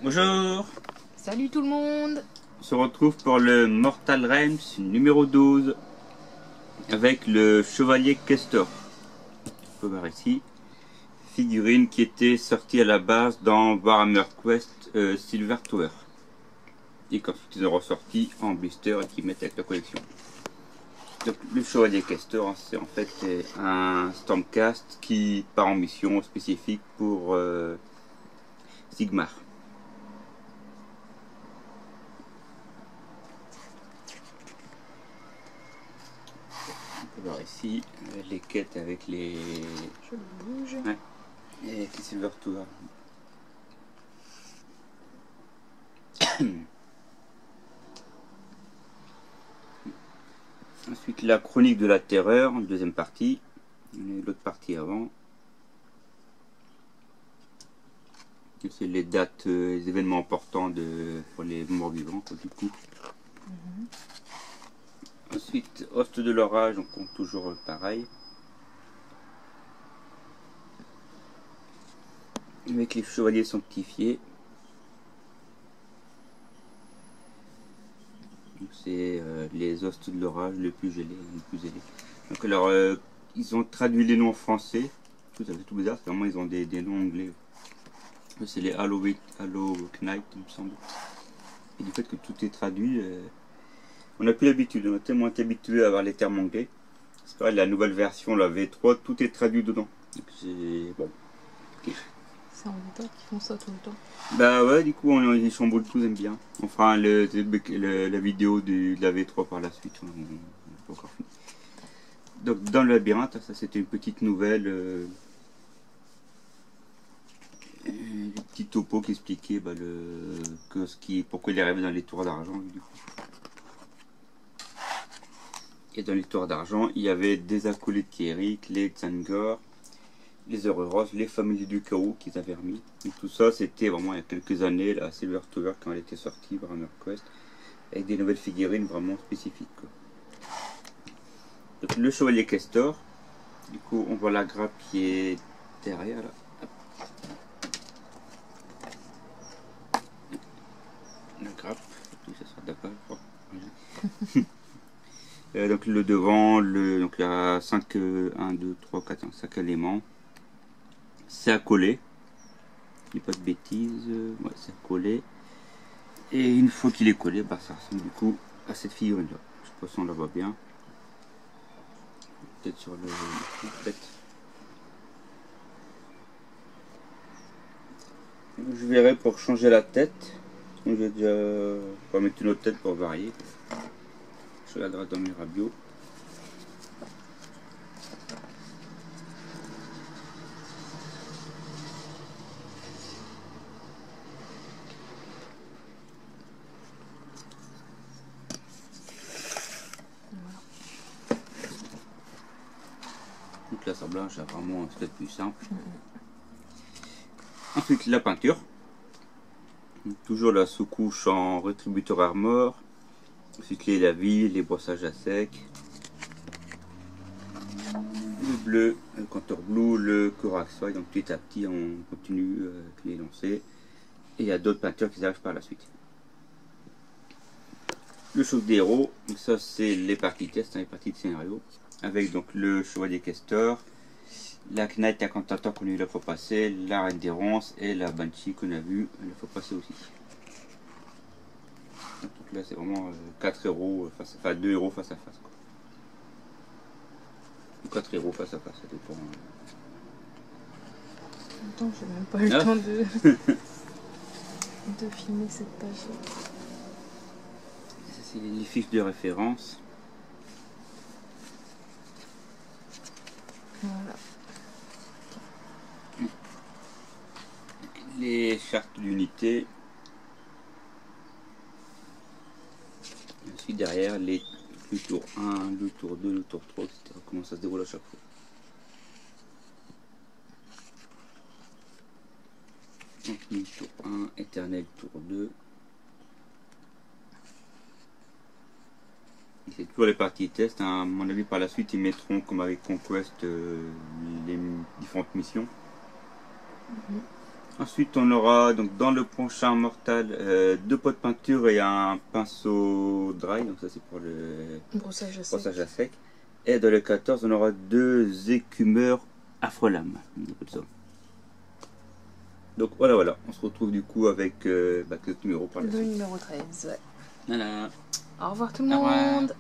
Bonjour. Salut tout le monde. On se retrouve pour le Mortal Realms numéro 12 avec le chevalier Castor. On peut voir ici, figurine qui était sortie à la base dans Warhammer Quest Silver Tower et qu'ensuite ils ont ressorti en blister et qu'ils mettent avec la collection. Donc le chevalier Castor, c'est en fait un Stormcast qui part en mission spécifique pour Sigmar. On peut voir ici les quêtes avec les... Je bouge. Ouais. Et les Silver Tower. Ensuite la chronique de la terreur, deuxième partie. L'autre partie avant. C'est les dates, les événements importants pour les morts vivants, quoi, du coup. Ensuite, host de l'orage, on compte toujours pareil. Avec les chevaliers sanctifiés. C'est les hostes de l'orage les plus gelés, les plus zélés. Donc alors, ils ont traduit les noms en français. Ça fait tout bizarre, c'est vraiment ils ont des noms anglais. C'est les Halo Knight, il me semble. Et du fait que tout est traduit, on n'a plus l'habitude, on a tellement été habitué à avoir les termes anglais. C'est pareil, la nouvelle version, la V3, tout est traduit dedans. Donc c'est bon. Okay. C'est embêtant qu'ils font ça tout le temps. Bah ouais, du coup, ils chamboulent tout, ils aiment bien. On fera la vidéo de la V3 par la suite. On pas encore fini. Donc dans le labyrinthe, ça c'était une petite nouvelle. Des petits topos qui expliquaient pourquoi il est arrivé dans les tours d'argent. Et dans les tours d'argent, il y avait des acolytes Kiéric, les Tsangor, les Euros, les familles du chaos qu'ils avaient remis. Et tout ça, c'était vraiment il y a quelques années, la Silver Tower quand elle était sortie, Warhammer Quest, avec des nouvelles figurines vraiment spécifiques, quoi. Donc le chevalier Castor, du coup on voit la grappe qui est derrière là. La grappe, ça sera d'accord, je crois. Donc le devant, donc il y a 5, 1, 2, 3, 4, 5 éléments. C'est à coller. Je dis pas de bêtises. Ouais, c'est à coller. Et une fois qu'il est collé, bah, ça ressemble du coup à cette figurine là. Je sais pas si on la voit bien. Peut-être sur le fait. Je verrai pour changer la tête. Donc j'ai déjà... On va mettre une autre tête pour varier. Je regarderai dans mes rabios. Donc l'assemblage est vraiment un step plus simple. Ensuite la peinture. Donc, toujours la sous-couche en rétributeur armor. Ensuite les lavis, les brossages à sec. Le bleu, le contour blue, le coraxoy. Donc petit à petit on continue avec les lancers. Et il y a d'autres peintures qui arrivent par la suite. Le choc des héros, donc ça c'est les parties test, les parties de scénario. Avec donc le chevalier Castor, la Knight Incantator qu'on a eu la fois passée, la Reine des Ronces et la Banshee qu'on a vu la fois passée aussi. Donc là c'est vraiment 4 héros, enfin 2 héros face à face, quoi. Ou 4 héros face à face, ça dépend. Attends, j'ai même pas eu le temps de filmer cette page. C'est les fiches de référence. Voilà. Les chartes d'unité. Ensuite derrière le tour 1, le tour 2, le tour 3, etc. Comment ça se déroule à chaque fois. Donc le tour 1, éternel tour 2. C'est toujours les parties test, hein. À mon avis par la suite ils mettront comme avec Conquest les différentes missions. Ensuite, on aura donc dans le prochain Mortal 2 pots de peinture et un pinceau dry, donc ça c'est pour le Brossage à sec. brossage à sec. Et dans le 14, on aura 2 écumeurs afro-lames, on appelle ça. Donc voilà, on se retrouve du coup avec notre numéro par la Le suite. numéro 13. Ouais. Voilà. Au revoir tout le Au revoir. monde.